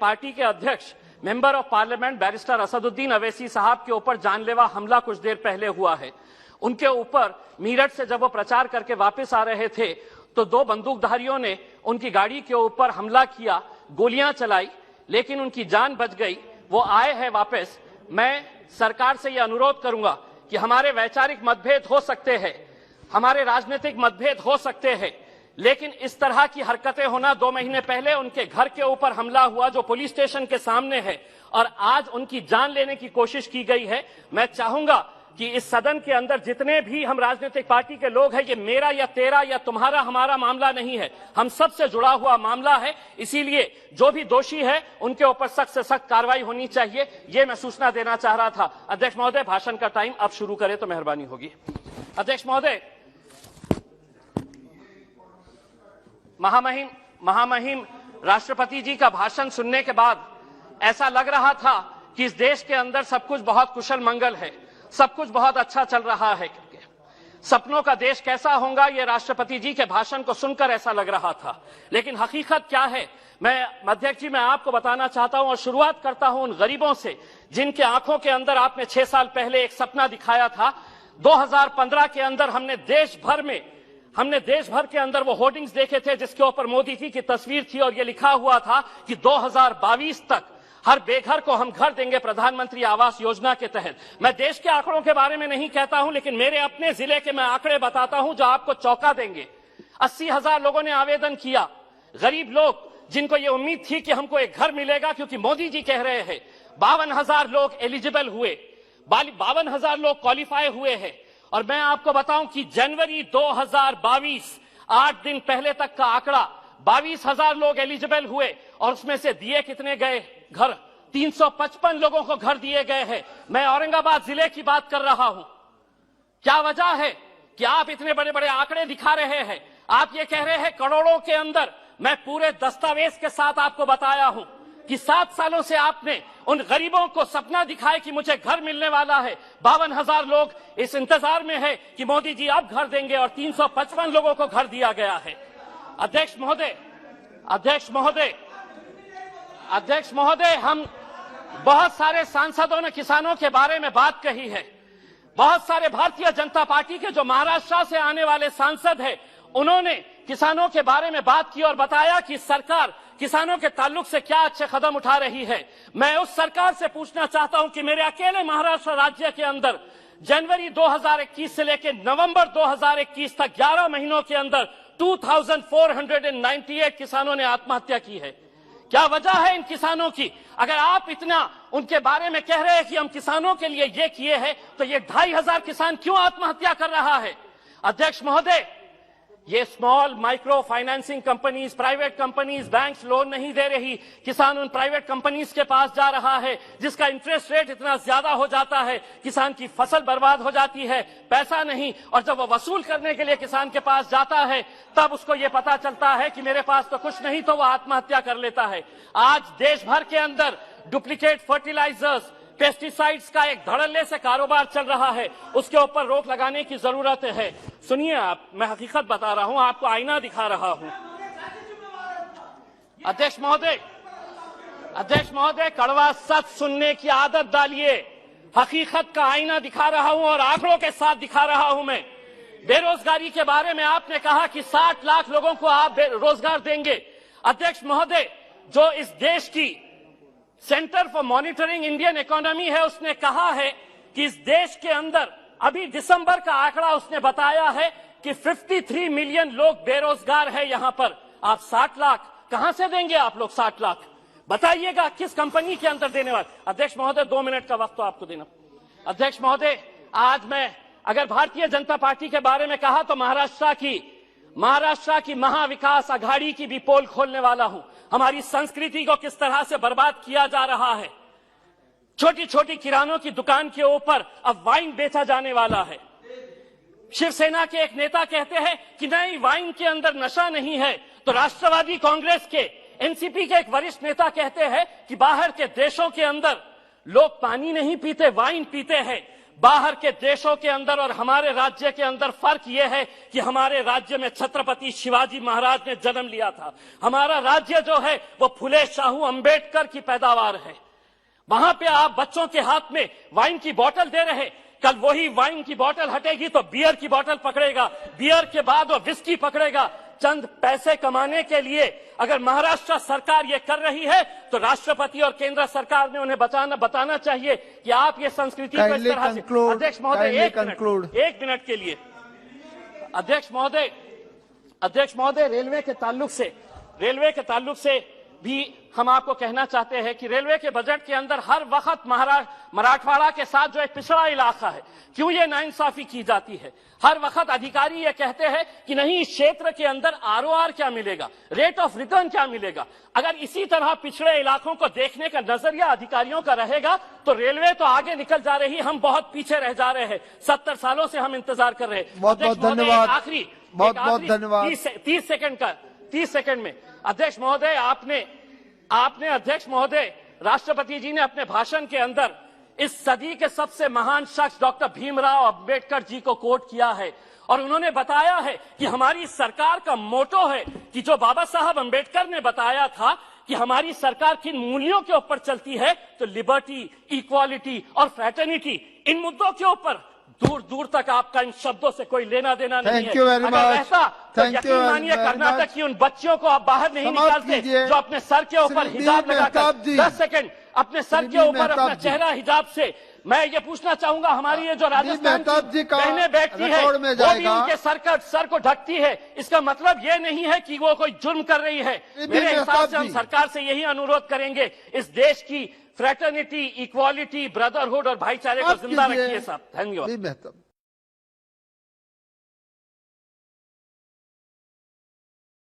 Party के अध्यक्ष member of parliament barrister Asaduddin Owaisi साहब के ऊपर जानलेवा हमला कुछ देर पहले हुआ है। उनके ऊपर मीरठ से जब वो प्रचार करके वापस आ रहे थे तो दो बंदूकधारियों ने उनकी गाड़ी के ऊपर हमला किया, गोलियां चलाई, लेकिन उनकी जान बच गई। वो आए हैं वापस। मैं सरकार से यह अनुरोध करूंगा कि हमारे वैचारिक मतभेद हो सकते हैं, हमारे राजनीतिक मतभेद हो सकते हैं, लेकिन इस तरह की हरकतें होना, 2 महीने पहले उनके घर के ऊपर हमला हुआ जो पुलिस स्टेशन के सामने है, और आज उनकी जान लेने की कोशिश की गई है। मैं चाहूंगा कि इस सदन के अंदर जितने भी हम राजनीतिक पार्टी के लोग हैं, ये मेरा या तेरा या तुम्हारा हमारा मामला नहीं है, हम सबसे जुड़ा हुआ मामला है। इसीलिए जो भी दोषी है उनके ऊपर सख्त से सख्त कार्रवाई होनी चाहिए, ये मैं सूचना देना चाह रहा था। अध्यक्ष महोदय, भाषण का टाइम अब शुरू करें तो मेहरबानी होगी। अध्यक्ष महोदय, महामहिम राष्ट्रपति जी का भाषण सुनने के बाद ऐसा लग रहा था कि इस देश के अंदर सब कुछ बहुत कुशल मंगल है, सब कुछ बहुत अच्छा चल रहा है। सपनों का देश कैसा होगा, ये राष्ट्रपति जी के भाषण को सुनकर ऐसा लग रहा था, लेकिन हकीकत क्या है, मैं अध्यक्ष जी मैं आपको बताना चाहता हूं और शुरुआत करता हूं उन गरीबों से जिनके आंखों के अंदर आपने 6 साल पहले एक सपना दिखाया था। 2015 के अंदर हमने देश भर के अंदर वो होर्डिंग्स देखे थे जिसके ऊपर मोदी जी की तस्वीर थी और ये लिखा हुआ था कि 2022 तक हर बेघर को हम घर देंगे प्रधानमंत्री आवास योजना के तहत। मैं देश के आंकड़ों के बारे में नहीं कहता हूं, लेकिन मेरे अपने जिले के मैं आंकड़े बताता हूं जो आपको चौंका देंगे। 80,000 लोगों ने आवेदन किया, गरीब लोग जिनको ये उम्मीद थी कि हमको एक घर मिलेगा क्योंकि मोदी जी कह रहे हैं। 52,000 लोग एलिजिबल हुए, 52,000 लोग क्वालिफाई हुए हैं। और मैं आपको बताऊं कि जनवरी 2022, 8 दिन पहले तक का आंकड़ा, 22,000 लोग एलिजिबल हुए और उसमें से दिए कितने गए घर? 355 लोगों को घर दिए गए हैं। मैं औरंगाबाद जिले की बात कर रहा हूं। क्या वजह है कि आप इतने बड़े बड़े आंकड़े दिखा रहे हैं? आप ये कह रहे हैं करोड़ों के अंदर। मैं पूरे दस्तावेज के साथ आपको बताया हूं कि 7 सालों से आपने उन गरीबों को सपना दिखाया कि मुझे घर मिलने वाला है। 52,000 लोग इस इंतजार में है कि मोदी जी अब घर देंगे और 355 लोगों को घर दिया गया है। अध्यक्ष महोदय, हम बहुत सारे सांसदों ने किसानों के बारे में बात कही है। बहुत सारे भारतीय जनता पार्टी के जो महाराष्ट्र से आने वाले सांसद हैं, उन्होंने किसानों के बारे में बात की और बताया कि सरकार किसानों के ताल्लुक से क्या अच्छे कदम उठा रही है। मैं उस सरकार से पूछना चाहता हूं कि मेरे अकेले महाराष्ट्र राज्य के अंदर जनवरी 2021 से लेकर नवंबर 2021 तक 11 महीनों के अंदर 2498 किसानों ने आत्महत्या की है। क्या वजह है इन किसानों की? अगर आप इतना उनके बारे में कह रहे हैं कि हम किसानों के लिए ये किए हैं, तो ये 2,500 किसान क्यों आत्महत्या कर रहा है? अध्यक्ष महोदय, ये small micro financing companies, private companies, banks loan नहीं दे रही, किसान उन प्राइवेट कंपनीज के पास जा रहा है जिसका इंटरेस्ट रेट इतना ज्यादा हो जाता है, किसान की फसल बर्बाद हो जाती है, पैसा नहीं, और जब वो वसूल करने के लिए किसान के पास जाता है तब उसको ये पता चलता है कि मेरे पास तो कुछ नहीं, तो वो आत्महत्या कर लेता है। आज देश भर के अंदर डुप्लीकेट फर्टिलाइजर्स, पेस्टिसाइड्स का एक धड़ल्ले से कारोबार चल रहा है, उसके ऊपर रोक लगाने की जरूरत है। सुनिए आप, मैं हकीकत बता रहा हूं, आपको आईना दिखा रहा हूं। अध्यक्ष महोदय, कड़वा सच सुनने की आदत डालिए। हकीकत का आईना दिखा रहा हूं और आंकड़ों के साथ दिखा रहा हूं। मैं बेरोजगारी के बारे में आपने कहा कि 60 लाख लोगों को आप रोजगार देंगे। अध्यक्ष महोदय, जो इस देश की centre for monitoring Indian economy है, उसने कहा है कि इस देश के अंदर अभी दिसंबर का आंकड़ा उसने बताया है कि 53 मिलियन लोग बेरोजगार है। यहां पर आप 60 लाख कहां से देंगे? आप लोग 60 लाख बताइएगा किस कंपनी के अंदर देने वाले? अध्यक्ष महोदय, 2 मिनट का वक्त तो आपको देना। अध्यक्ष महोदय, आज मैं अगर भारतीय जनता पार्टी के बारे में कहा तो महाराष्ट्र की महाविकास अघाड़ी की भी पोल खोलने वाला हूं। हमारी संस्कृति को किस तरह से बर्बाद किया जा रहा है। छोटी छोटी किरानों की दुकान के ऊपर अब वाइन बेचा जाने वाला है। शिवसेना के एक नेता कहते हैं कि नहीं, वाइन के अंदर नशा नहीं है, तो राष्ट्रवादी कांग्रेस के एनसीपी के एक वरिष्ठ नेता कहते हैं कि बाहर के देशों के अंदर लोग पानी नहीं पीते, वाइन पीते हैं। बाहर के देशों के अंदर और हमारे राज्य के अंदर फर्क यह है कि हमारे राज्य में छत्रपति शिवाजी महाराज ने जन्म लिया था। हमारा राज्य जो है वो फुले शाहू अंबेडकर की पैदावार है। वहां पे आप बच्चों के हाथ में वाइन की बोतल दे रहे, कल वही वाइन की बोतल हटेगी तो बियर की बोतल पकड़ेगा, बियर के बाद वो विस्की पकड़ेगा। चंद पैसे कमाने के लिए अगर महाराष्ट्र सरकार ये कर रही है तो राष्ट्रपति और केंद्र सरकार ने उन्हें बताना चाहिए कि आप ये संस्कृति को इस तरह से। अध्यक्ष महोदय एक मिनट के लिए। अध्यक्ष महोदय रेलवे के ताल्लुक से भी हम आपको कहना चाहते हैं कि रेलवे के बजट के अंदर हर वक्त मराठवाड़ा के साथ जो एक पिछड़ा इलाका है, क्यों ये नाइंसाफी की जाती है? हर वक्त अधिकारी ये कहते हैं कि नहीं, इस क्षेत्र के अंदर आरओआर क्या मिलेगा, रेट ऑफ रिटर्न क्या मिलेगा। अगर इसी तरह पिछड़े इलाकों को देखने का नजरिया अधिकारियों का रहेगा तो रेलवे तो आगे निकल जा रही, हम बहुत पीछे रह जा रहे हैं। 70 सालों से हम इंतजार कर रहे हैं। बहुत बहुत धन्यवाद। आखिरी धन्यवाद। 30 सेकंड में अध्यक्ष महोदय, आपने अध्यक्ष महोदय, राष्ट्रपति जी ने अपने भाषण के अंदर इस सदी के सबसे महान शख्स डॉक्टर भीमराव अंबेडकर जी को कोट किया है और उन्होंने बताया है कि हमारी सरकार का मोटो है कि जो बाबा साहब अंबेडकर ने बताया था कि हमारी सरकार किन मूल्यों के ऊपर चलती है, तो लिबर्टी, इक्वालिटी और फ्रेटर्निटी, इन मुद्दों के ऊपर दूर दूर तक आपका इन शब्दों से कोई लेना देना नहीं है। अगर ऐसा तो यकीन मानिए कर्नाटक की उन बच्चियों को आप बाहर नहीं निकालते जो अपने सर के ऊपर हिजाब लगाकर 10 सेकंड अपने सर के ऊपर अपना चेहरा हिजाब से। मैं ये पूछना चाहूंगा, हमारी ये जो राजस्थान की बहनें बैठती है वो भी उनके सर को ढकती है, इसका मतलब ये नहीं है कि वो कोई जुर्म कर रही है। मेरे हिसाब से हम सरकार से यही अनुरोध करेंगे, इस देश की फ्रेटर्निटी, इक्वालिटी, ब्रदरहुड और भाईचारे को जिंदा रखिए साहब। धन्यवाद।